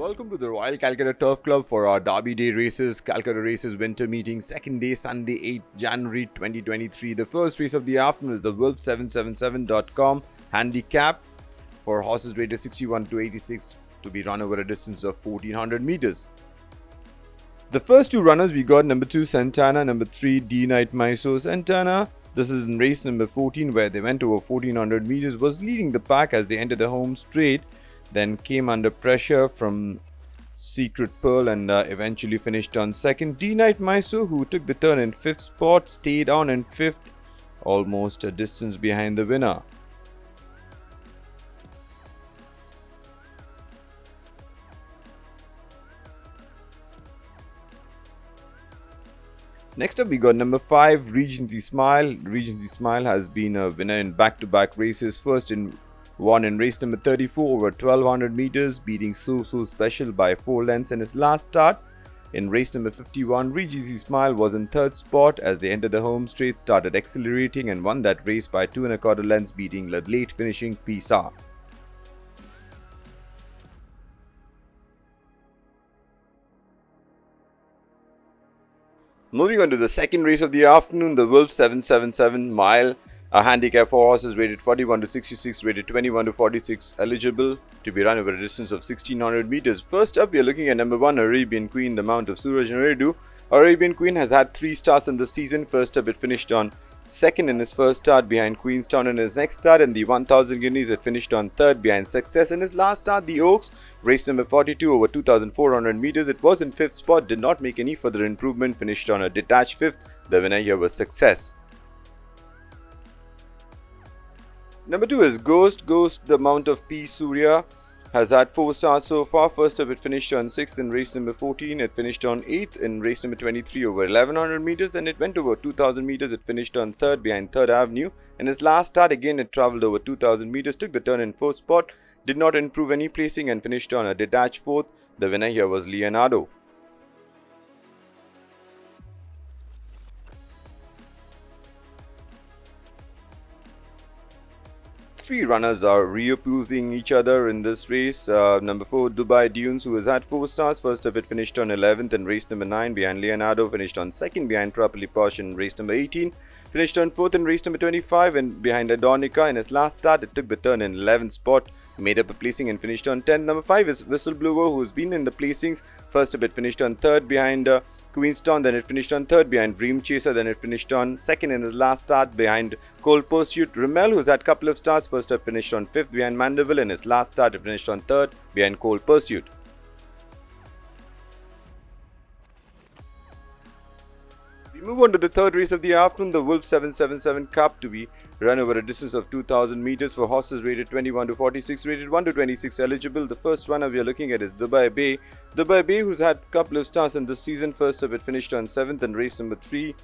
welcome to the Royal Calcutta Turf Club for our Derby Day races, Calcutta Races Winter Meeting, second day, Sunday, 8th January 2023. The first race of the afternoon is the Wolf777.com handicap for horses rated 61 to 86 to be run over a distance of 1400 meters. The first two runners we got number 2 Santana, number 3 D Knight Mysore. Santana, this is in race number 14 where they went over 1400 meters, was leading the pack as they entered the home straight. Then came under pressure from Secret Pearl and eventually finished on second. D Knight Mysore, who took the turn in 5th spot, stayed on in 5th, almost a distance behind the winner. Next up we got number 5 Regency Smile. Regency Smile has been a winner in back-to-back races. First won in race number 34 over 1200 meters, beating So Special by 4 lengths in his last start. In race number 51, Regency Smile was in 3rd spot as they entered the home straight, started accelerating and won that race by 2 1/4 lengths, beating the late finishing Pisa. Moving on to the second race of the afternoon, the Wolf 777 mile. A handicap for horses rated 41 to 66, rated 21 to 46, eligible to be run over a distance of 1600 meters. First up, we are looking at number 1 Arabian Queen, the mount of Suraj Naidu. Arabian Queen has had 3 starts in the season. First up, it finished on 2nd in his first start behind Queenstown. In his next start in the 1000 Guineas, it finished on 3rd behind Success. In his last start, the Oaks, race number 42 over 2400 meters, it was in 5th spot, did not make any further improvement, finished on a detached 5th. The winner here was Success. Number 2 is Ghost. Ghost, the mount of P. Surya, has had 4 starts so far. First up, it finished on 6th in race number 14. It finished on 8th in race number 23 over 1100 meters. Then it went over 2000 meters. It finished on 3rd behind 3rd Avenue. In his last start, again, it travelled over 2000 meters, took the turn in 4th spot, did not improve any placing and finished on a detached 4th. The winner here was Leonardo. Three runners are reopposing each other in this race. Number 4 Dubai Dunes, who has had 4 starts. First up, it finished on 11th in race number 9 behind Leonardo, finished on 2nd behind Properly Posh in race number 18, finished on 4th in race number 25 and behind Adonica. In his last start, it took the turn in 11th spot, made up a placing and finished on 10th. Number 5 is Whistleblower, who's been in the placings. First up, it finished on 3rd behind Queenstown, then it finished on 3rd behind Dream Chaser, then it finished on 2nd in his last start behind Cold Pursuit. Rimmel, who's had a couple of starts, first up finished on 5th behind Mandeville, in his last start it finished on 3rd behind Cold Pursuit. We move on to the third race of the afternoon, the Wolf 777 Cup, to be run over a distance of 2000 meters for horses rated 21 to 46, rated 1 to 26 eligible. The first runner we are looking at is Dubai Bay. Dubai Bay, who's had a couple of starts in this season. First up, it finished on 7th in race number 3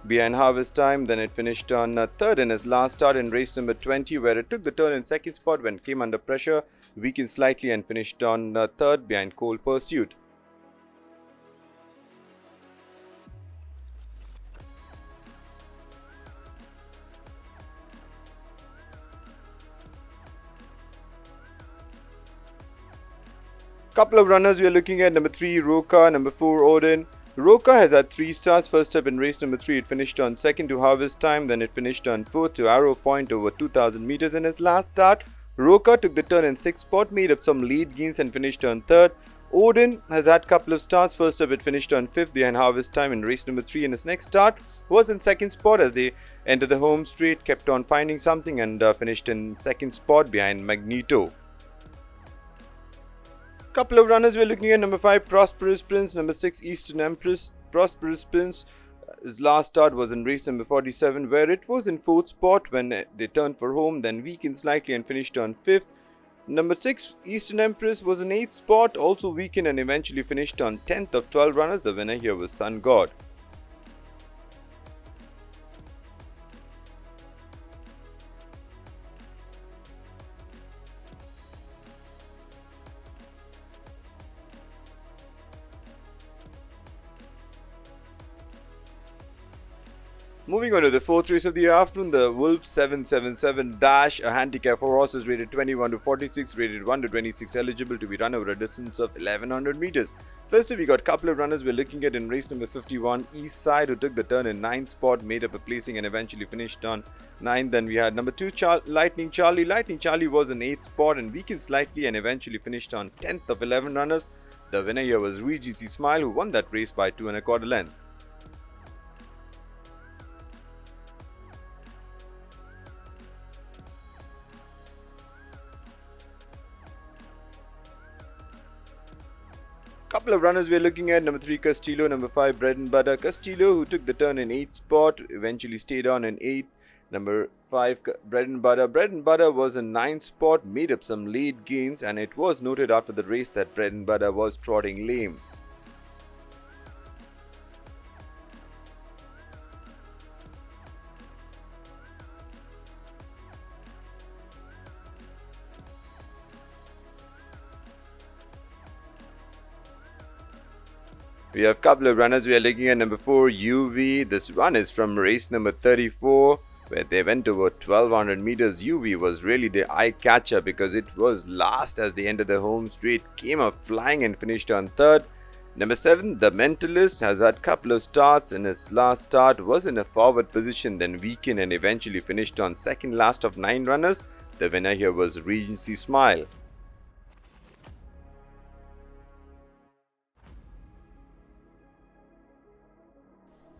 behind Harvest Time. Then it finished on 3rd in his last start in race number 20, where it took the turn in 2nd spot when it came under pressure, weakened slightly and finished on 3rd behind Cold Pursuit. Couple of runners we are looking at. Number 3 Roka, number 4 Odin. Roka has had 3 starts. First up in race number 3, it finished on 2nd to Harvest Time, then it finished on 4th to Arrow Point over 2000 meters. In his last start, Roka took the turn in 6th spot, made up some lead gains and finished on 3rd. Odin has had a couple of starts. First up, it finished on 5th behind Harvest Time in race number 3. In his next start, was in 2nd spot as they entered the home straight, kept on finding something and finished in 2nd spot behind Magneto. Couple of runners we're looking at. Number 5 Prosperous Prince, number 6 Eastern Empress. Prosperous Prince, his last start was in race number 47, where it was in 4th spot when they turned for home, then weakened slightly and finished on 5th. Number 6 Eastern Empress was in 8th spot, also weakened and eventually finished on 10th of 12 runners. The winner here was Sun God. Moving on to the fourth race of the afternoon, the Wolf 777 Dash, a handicap for horses rated 21 to 46, rated 1 to 26, eligible to be run over a distance of 1100 meters. First, we got a couple of runners we're looking at in race number 51, East Side, who took the turn in 9th spot, made up a placing and eventually finished on 9th. Then we had number 2, Lightning Charlie. Lightning Charlie was in 8th spot and weakened slightly and eventually finished on 10th of 11 runners. The winner here was Regency Smile, who won that race by 2 1/4 lengths. Couple of runners we're looking at: number 3 Castillo, number 5 Bread and Butter. Castillo, who took the turn in 8th spot, eventually stayed on in 8th. Number 5 Bread and Butter. Bread and Butter was in 9th spot, made up some late gains, and it was noted after the race that Bread and Butter was trotting lame. We have a couple of runners we are looking at. Number 4 UV. This run is from race number 34, where they went over 1200 meters. UV was really the eye catcher because it was last as they entered the home straight, came up flying and finished on 3rd. Number 7 The Mentalist has had a couple of starts. In its last start was in a forward position, then weakened and eventually finished on 2nd last of 9 runners. The winner here was Regency Smile.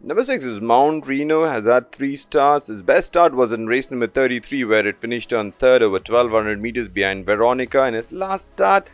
Number 6 is Mount Reno, has had 3 starts. His best start was in race number 33, where it finished on 3rd over 1200 meters behind Veronica. In his last start,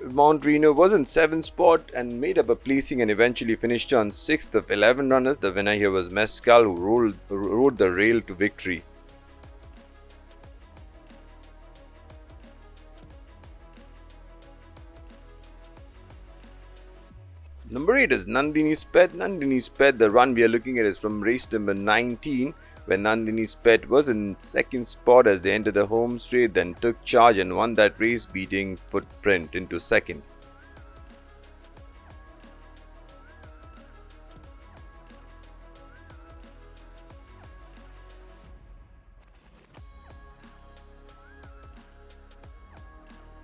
Mount Reno was in 7th spot and made up a placing and eventually finished on 6th of 11 runners. The winner here was Mescal, who rode the rail to victory. Number 8 is Nandini Sped. Nandini Sped, the run we are looking at is from race number 19, where Nandini Sped was in 2nd spot as they entered the home straight, then took charge and won that race, beating Footprint into 2nd.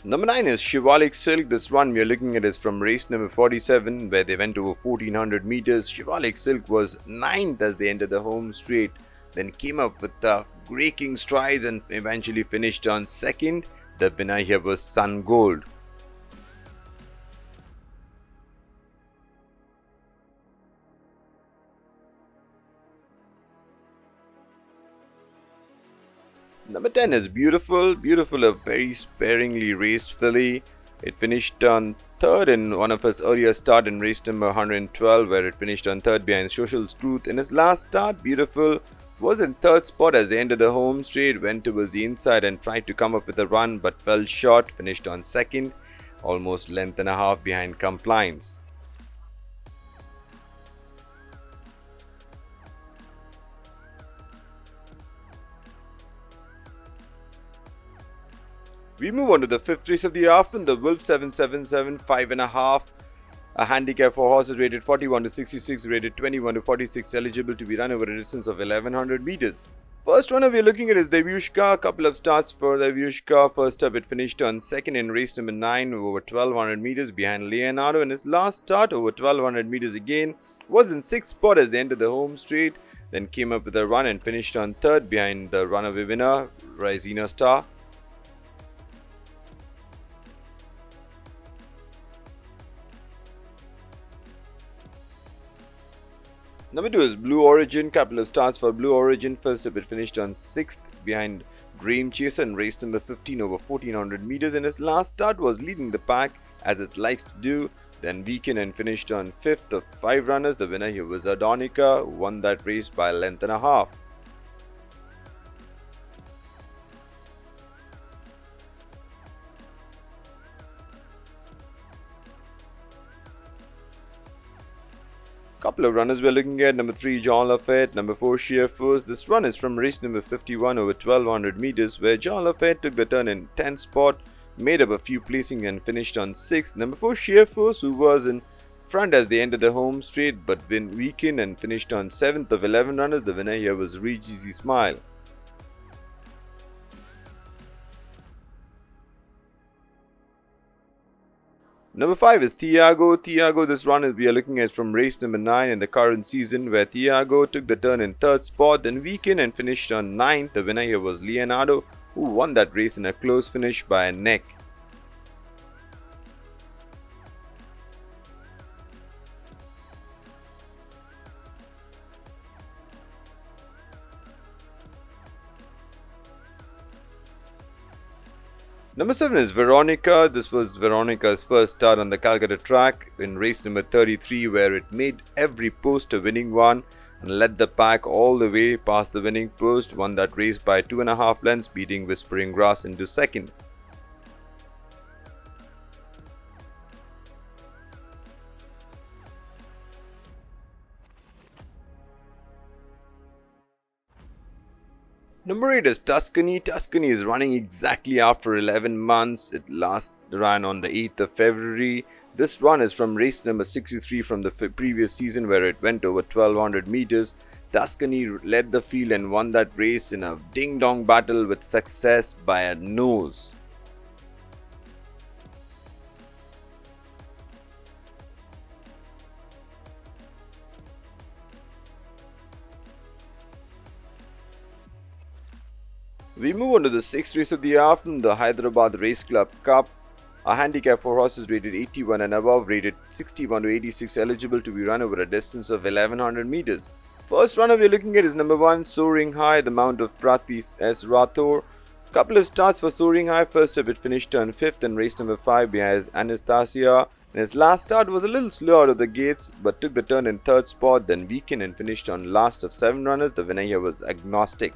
Number 9 is Shivalik Silk. This one we are looking at is from race number 47, where they went over 1400 meters. Shivalik Silk was 9th as they entered the home straight, then came up with tough, breaking strides and eventually finished on 2nd. The winner here was Sun Gold. Number 10 is Beautiful. Beautiful, a very sparingly raced filly. It finished on 3rd in one of its earlier start in race number 112, where it finished on 3rd behind Social Truth. In its last start, Beautiful was in 3rd spot as they entered the home straight, went towards the inside and tried to come up with a run but fell short, finished on 2nd, almost length and a half behind Compliance. We move on to the 5th race of the afternoon, the Wolf 777 5.5, a handicap for horses rated 41 to 66, rated 21 to 46, eligible to be run over a distance of 1100 meters. First runner we are looking at is Devyushka. A couple of starts for Devyushka. First up, it finished on 2nd in race number 9 over 1200 meters behind Leonardo. In his last start over 1200 meters again, was in 6th spot as they entered the home straight, then came up with a run and finished on 3rd behind the runaway winner, Risina Star. Number 2 is Blue Origin. Couple of starts for Blue Origin. First up, it finished on 6th behind Dream Chaser in race number 15 over 1400 meters. In his last start was leading the pack as it likes to do. Then weakened and finished on 5th of 5 runners. The winner here was Adonica, who won that race by a length and a half. Couple of runners we're looking at. Number 3 John Lafayette, number 4 Sheer Force. This run is from race number 51 over 1200 meters, where John Lafayette took the turn in 10th spot, made up a few placings and finished on 6th. Number 4 Sheer Force, who was in front as they entered the home straight but weakened and finished on 7th of 11 runners. The winner here was Reezy Smile. Number 5 is Thiago. This run is we are looking at from race number 9 in the current season, where Thiago took the turn in 3rd spot, then weakened and finished on 9th. The winner here was Leonardo, who won that race in a close finish by a neck. Number 7 is Veronica. This was Veronica's first start on the Calcutta track in race number 33, where it made every post a winning one and led the pack all the way past the winning post, won that race by 2.5 lengths, beating Whispering Grass into second. Number 8 is Tuscany. Tuscany is running exactly after 11 months. It last ran on the 8th of February. This run is from race number 63 from the previous season, where it went over 1200 meters. Tuscany led the field and won that race in a ding-dong battle with success by a nose. We move on to the 6th race of the afternoon, the Hyderabad Race Club Cup. A handicap for horses rated 81 and above, rated 61 to 86, eligible to be run over a distance of 1100 meters. First runner we're looking at is number 1, Soaring High, the mount of Prithvi S. Rathore. Couple of starts for Soaring High. First up it finished on 5th in race number 5 behind Anastasia. And his last start was a little slow out of the gates, but took the turn in 3rd spot, then weakened and finished on last of 7 runners. The winner here was Agnostic.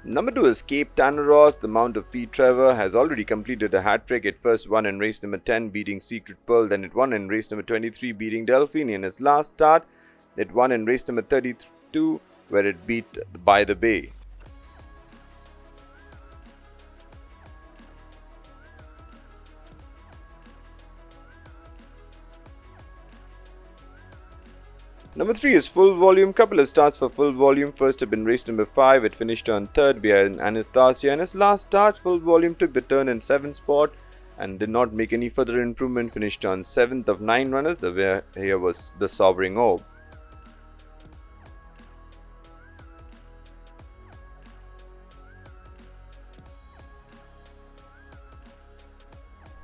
Number 2 is Cape Tanaros. The mount of P. Trevor has already completed a hat-trick. It first won in race number 10 beating Secret Pearl, then it won in race number 23 beating Delphine. In its last start, it won in race number 32 where it beat By the Bay. Number 3 is Full Volume. Couple of starts for Full Volume. First up in race number 5, it finished on 3rd behind Anastasia. In his last start, Full Volume took the turn in 7th spot and did not make any further improvement. Finished on 7th of 9 runners. The winner here was the Sovereign Orb.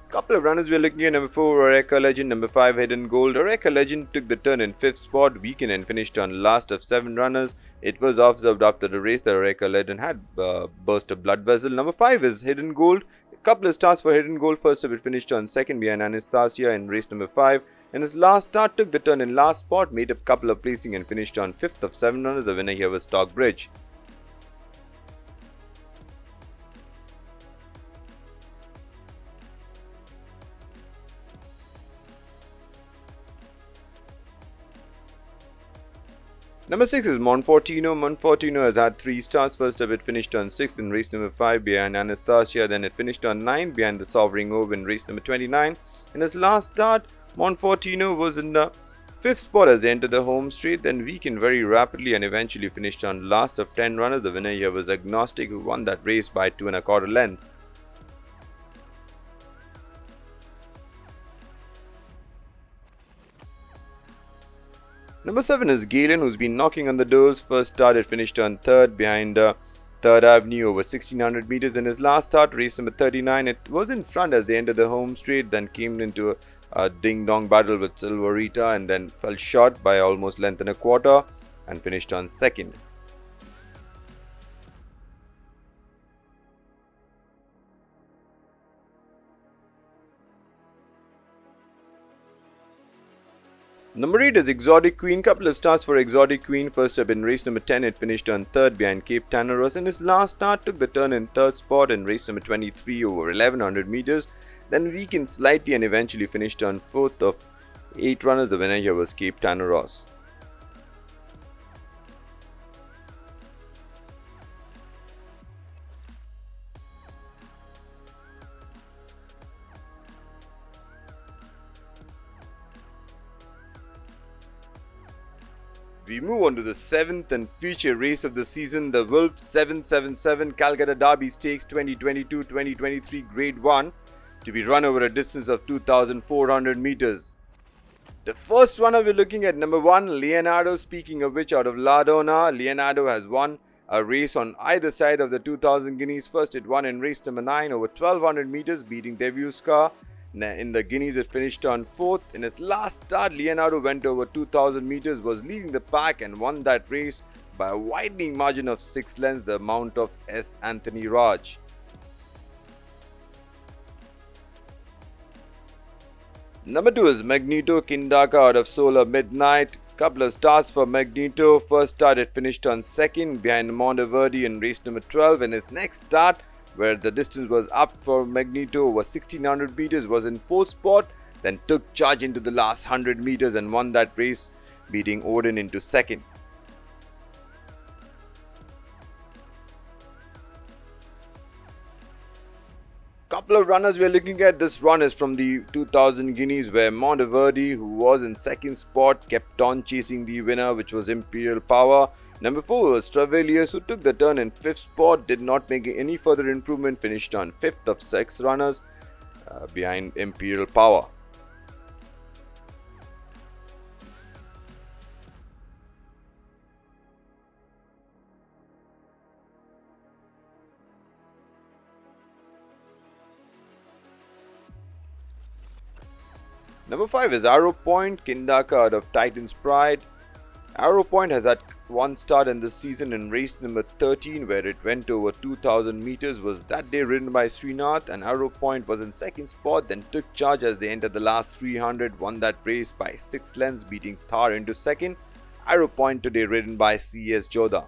Couple of runners we are looking at. Number 4, Areca Legend. Number 5, Hidden Gold. Areca Legend took the turn in 5th spot, weakened and finished on last of 7 runners. It was observed after the race that Areca Legend had burst a blood vessel. Number 5 is Hidden Gold. A couple of starts for Hidden Gold. First up it finished on 2nd behind Anastasia in race number 5. In his last start, took the turn in last spot, made a couple of placing and finished on 5th of 7 runners. The winner here was Stockbridge. Number 6 is Monfortino. Monfortino has had 3 starts. First up it finished on 6th in race number 5 behind Anastasia. Then it finished on 9th behind the Sovereign Orb in race number 29. In his last start, Monfortino was in the 5th spot as they entered the home straight, then weakened very rapidly and eventually finished on last of 10 runners. The winner here was Agnostic, who won that race by 2.25 lengths. Number 7 is Galen, who's been knocking on the doors. First start, it finished on 3rd behind 3rd Avenue over 1600 meters. In his last start, race number 39, it was in front as they entered the home straight, then came into a ding-dong battle with Silverita and then fell short by almost length and a quarter and finished on 2nd. Number 8 is Exotic Queen. Couple of starts for Exotic Queen. First up in race number 10, it finished on 3rd behind Cape Tanaros. In his last start, took the turn in 3rd spot in race number 23 over 1100 meters. Then weakened slightly and eventually finished on 4th of 8 runners. The winner here was Cape Tanaros. We move on to the seventh and feature race of the season, the Wolf 777 Calcutta Derby Stakes 2022-2023 Grade 1, to be run over a distance of 2,400 meters. The first runner we're looking at, number 1, Leonardo. Speaking of which, out of Ladona, Leonardo has won a race on either side of the 2,000 guineas. First it won in race number 9 over 1,200 meters, beating Deviuska. In the guineas it finished on 4th. In its last start, Leonardo went over 2,000 meters, was leading the pack and won that race by a widening margin of 6 lengths, the amount of S. Anthony Raj. Number 2 is Magneto Kindaka out of Solar Midnight. Couple of starts for Magneto. First start it finished on 2nd behind Monteverdi in race number 12. In its next start, where the distance was up for Magneto was 1600 meters, was in 4th spot, then took charge into the last 100 meters and won that race, beating Odin into 2nd. Couple of runners we're looking at. This run is from the 2000 guineas, where Monteverdi, who was in 2nd spot, kept on chasing the winner, which was Imperial Power. Number 4 was Travalius, who took the turn in 5th spot, did not make any further improvement, finished on 5th of 6 runners behind Imperial Power. Number 5 is Arrow Point, Kindaka out of Titan's Pride. Arrow Point has had one start in this season in race number 13, where it went over 2,000 meters, was that day ridden by Srinath, and Arrow Point was in 2nd spot, then took charge as they entered the last 300, won that race by 6 lengths, beating Thar into 2nd. Arrow Point today ridden by C.S. Jodha.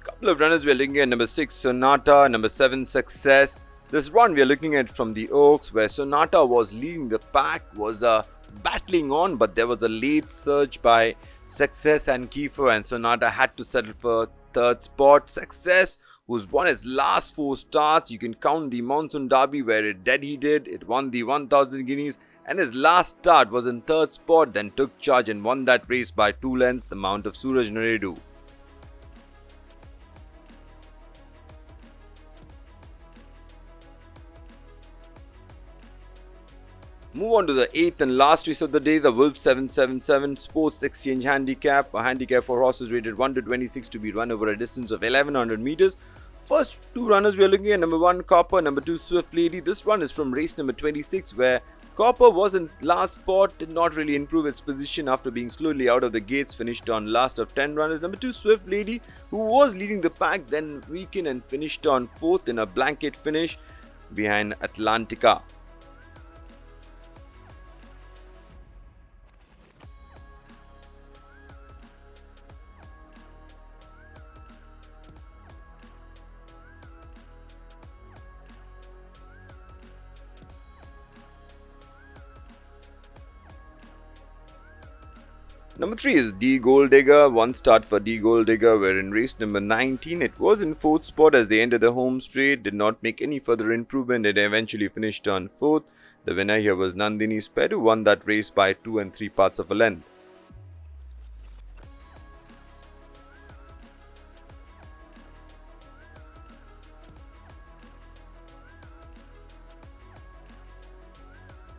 Couple of runners we are looking at, number 6 Sonata, number 7 Success. This run we are looking at from the Oaks, where Sonata was leading the pack, was battling on, but there was a late surge by Success and Kiefer, and Sonata had to settle for 3rd spot. Success, who's won its last 4 starts, you can count the Monsoon Derby where it did, it won the 1000 guineas, and his last start was in 3rd spot, then took charge and won that race by 2 lengths, the mount of Suraj Naredu. Move on to the 8th and last race of the day, the Wolf 777 Sports Exchange Handicap. A handicap for horses rated 1 to 26 to be run over a distance of 1100 meters. First 2 runners we are looking at, number 1 Copper, number 2 Swift Lady. This one is from race number 26, where Copper was in last spot, did not really improve its position after being slowly out of the gates, finished on last of 10 runners. Number 2 Swift Lady, who was leading the pack, then weakened and finished on 4th in a blanket finish behind Atlantica. Number 3 is D Gold Digger. One start for D Gold Digger, where in race number 19 it was in 4th spot as they entered the home straight, did not make any further improvement, it eventually finished on 4th. The winner here was Nandini Sped, who won that race by 2 3/4 of a length.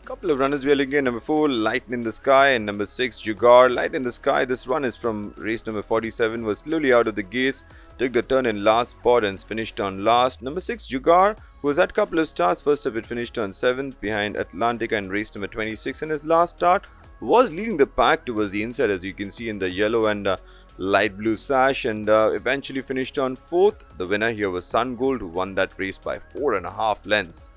Couple of runners we are looking at, number 4 Light in the Sky and number 6 Jugaad. Light in the Sky, this one is from race number 47, was slowly out of the gates, took the turn in last spot and finished on last. Number 6 Jugaad, who has had a couple of starts, first up it finished on 7th behind Atlantica in race number 26, and his last start was leading the pack towards the inside, as you can see in the yellow and light blue sash, and eventually finished on 4th. The winner here was Sun Gold, who won that race by 4.5 lengths.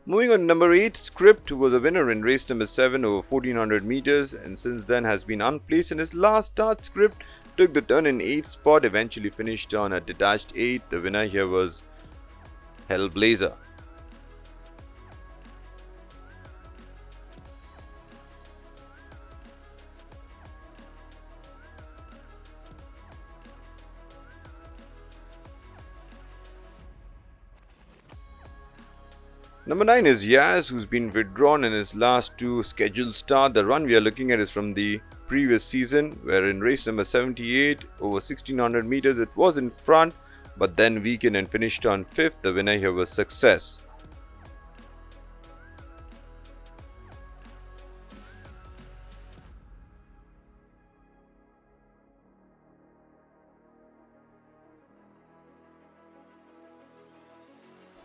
Moving on, number 8, Script, who was a winner in race number 7 over 1400 meters and since then has been unplaced. In his last start, Script took the turn in 8th spot, eventually finished on a detached 8th. The winner here was Hellblazer. Number 9 is Yaz, who's been withdrawn in his last two scheduled start. The run we are looking at is from the previous season, where in race number 78 over 1600 meters it was in front, but then weakened and finished on 5th. The winner here was Success.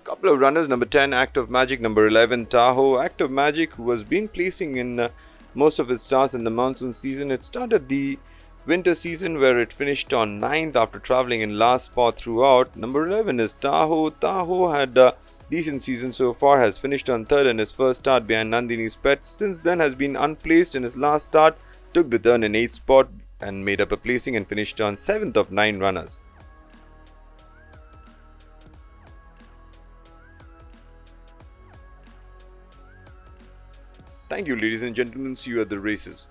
Couple of runners. Number 10, Act of Magic. Number 11, Tahoe. Act of Magic, who has been placing in most of its starts in the monsoon season. It started the winter season where it finished on 9th after traveling in last spot throughout. Number 11 is Tahoe. Tahoe had a decent season so far, has finished on 3rd in his first start behind Nandini's Pet. Since then has been unplaced in his last start, took the turn in 8th spot and made up a placing and finished on 7th of 9 runners. Thank you, ladies and gentlemen. See you at the races.